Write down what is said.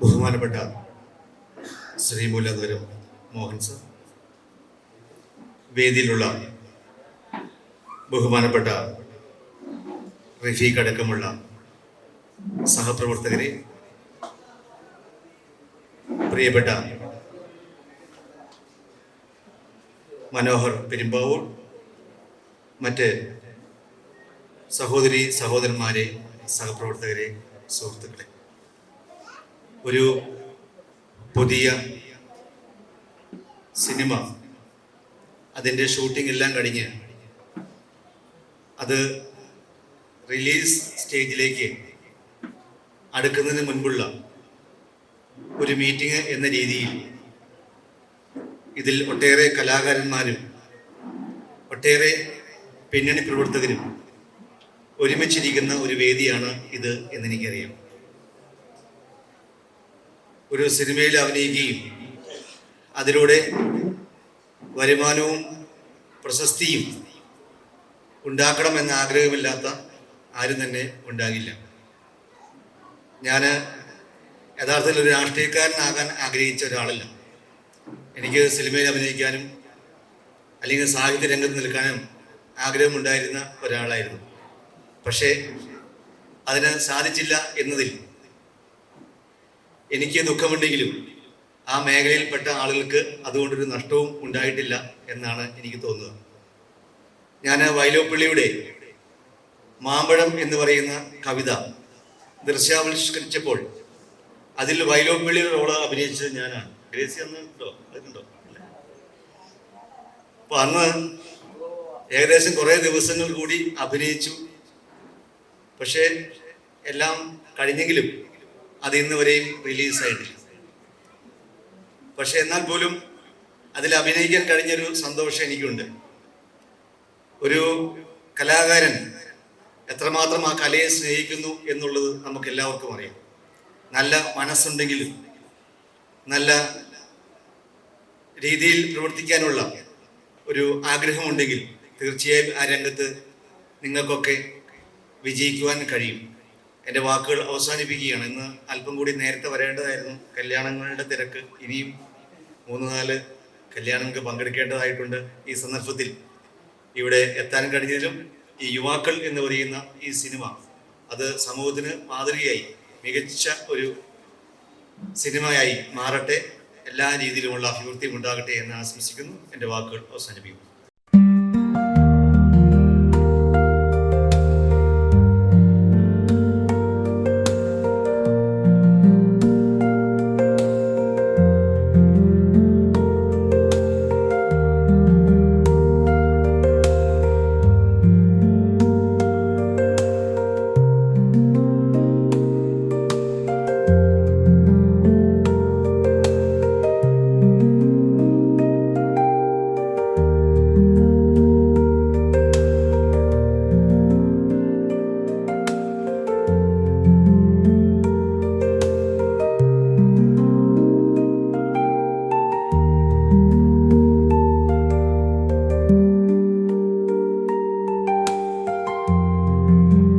ബഹുമാനപ്പെട്ട ശ്രീ മൂലധരം മോഹൻ സർ, വേദിയിലുള്ള ബഹുമാനപ്പെട്ട റഫീഖ് അടക്കമുള്ള സഹപ്രവർത്തകരെ, പ്രിയപ്പെട്ട മനോഹർ പെരുമ്പാവൂർ, മറ്റ് സഹോദരി സഹോദരന്മാരെ, സഹപ്രവർത്തകരെ, സുഹൃത്തുക്കളെ, ഒരു പുതിയ സിനിമ അതിൻ്റെ ഷൂട്ടിംഗ് എല്ലാം കഴിഞ്ഞ് അത് റിലീസ് സ്റ്റേജിലേക്ക് അടുക്കുന്നതിന് മുൻപുള്ള ഒരു മീറ്റിംഗ് എന്ന രീതിയിൽ ഇതിൽ ഒട്ടേറെ കലാകാരന്മാരും ഒട്ടേറെ പിന്നണി പ്രവർത്തകരും ഒരുമിച്ചിരിക്കുന്ന ഒരു വേദിയാണ് ഇത് എന്നെനിക്കറിയാം. ഒരു സിനിമയിൽ അഭിനയിക്കുകയും അതിലൂടെ വരുമാനവും പ്രശസ്തിയും ഉണ്ടാക്കണമെന്ന ആഗ്രഹമില്ലാത്ത ആരും തന്നെ ഉണ്ടാകില്ല. ഞാൻ യഥാർത്ഥത്തിൽ ഒരു രാഷ്ട്രീയക്കാരനാകാൻ ആഗ്രഹിച്ച ഒരാളല്ല. എനിക്ക് സിനിമയിൽ അഭിനയിക്കാനും അല്ലെങ്കിൽ സാഹിത്യ രംഗത്ത് നിൽക്കാനും ആഗ്രഹമുണ്ടായിരുന്ന ഒരാളായിരുന്നു. പക്ഷേ അതിന് സാധിച്ചില്ല എന്നതിൽ എനിക്ക് ദുഃഖമുണ്ടെങ്കിലും ആ മേഖലയിൽപ്പെട്ട ആളുകൾക്ക് അതുകൊണ്ടൊരു നഷ്ടവും ഉണ്ടായിട്ടില്ല എന്നാണ് എനിക്ക് തോന്നുന്നത്. ഞാൻ വൈലോപ്പിള്ളിയുടെ മാമ്പഴം എന്ന് പറയുന്ന കവിത ദൃശ്യാവിഷ്കരിച്ചപ്പോൾ അതിൽ വൈലോപ്പിള്ളിയുടെ റോള് അഭിനയിച്ചത് ഞാനാണ്. ഗ്രേസി അന്ന് അതുണ്ടോ? അപ്പൊ അന്ന് ഏകദേശം കുറേ ദിവസങ്ങൾ കൂടി അഭിനയിച്ചു. പക്ഷേ എല്ലാം കഴിഞ്ഞെങ്കിലും അത് ഇന്ന് വരെയും റിലീസായിട്ടില്ല. പക്ഷെ എന്നാൽ പോലും അതിൽ അഭിനയിക്കാൻ കഴിഞ്ഞൊരു സന്തോഷം എനിക്കുണ്ട്. ഒരു കലാകാരൻ എത്രമാത്രം ആ കലയെ സ്നേഹിക്കുന്നു എന്നുള്ളത് നമുക്ക് എല്ലാവർക്കും അറിയാം. നല്ല മനസ്സുണ്ടെങ്കിലും നല്ല രീതിയിൽ പ്രവർത്തിക്കാനുള്ള ഒരു ആഗ്രഹമുണ്ടെങ്കിൽ തീർച്ചയായും ആ രംഗത്ത് നിങ്ങൾക്കൊക്കെ വിജയിക്കുവാൻ കഴിയും. എൻ്റെ വാക്കുകൾ അവസാനിപ്പിക്കുകയാണ്. ഇന്ന് അല്പം കൂടി നേരത്തെ വരേണ്ടതായിരുന്നു. കല്യാണങ്ങളുടെ തിരക്ക്, ഇനിയും 3-4 കല്യാണങ്ങൾക്ക് പങ്കെടുക്കേണ്ടതായിട്ടുണ്ട്. ഈ സന്ദർഭത്തിൽ ഇവിടെ എത്താൻ കഴിഞ്ഞതിലും ഈ യുവാക്കൾ എന്ന് പറയുന്ന ഈ സിനിമ അത് സമൂഹത്തിന് മാതൃകയായി മികച്ച ഒരു സിനിമയായി മാറട്ടെ, എല്ലാ രീതിയിലുമുള്ള അഭിവൃദ്ധിയും ഉണ്ടാകട്ടെ എന്ന് ആശംസിക്കുന്നു. എൻ്റെ വാക്കുകൾ അവസാനിപ്പിക്കുന്നു.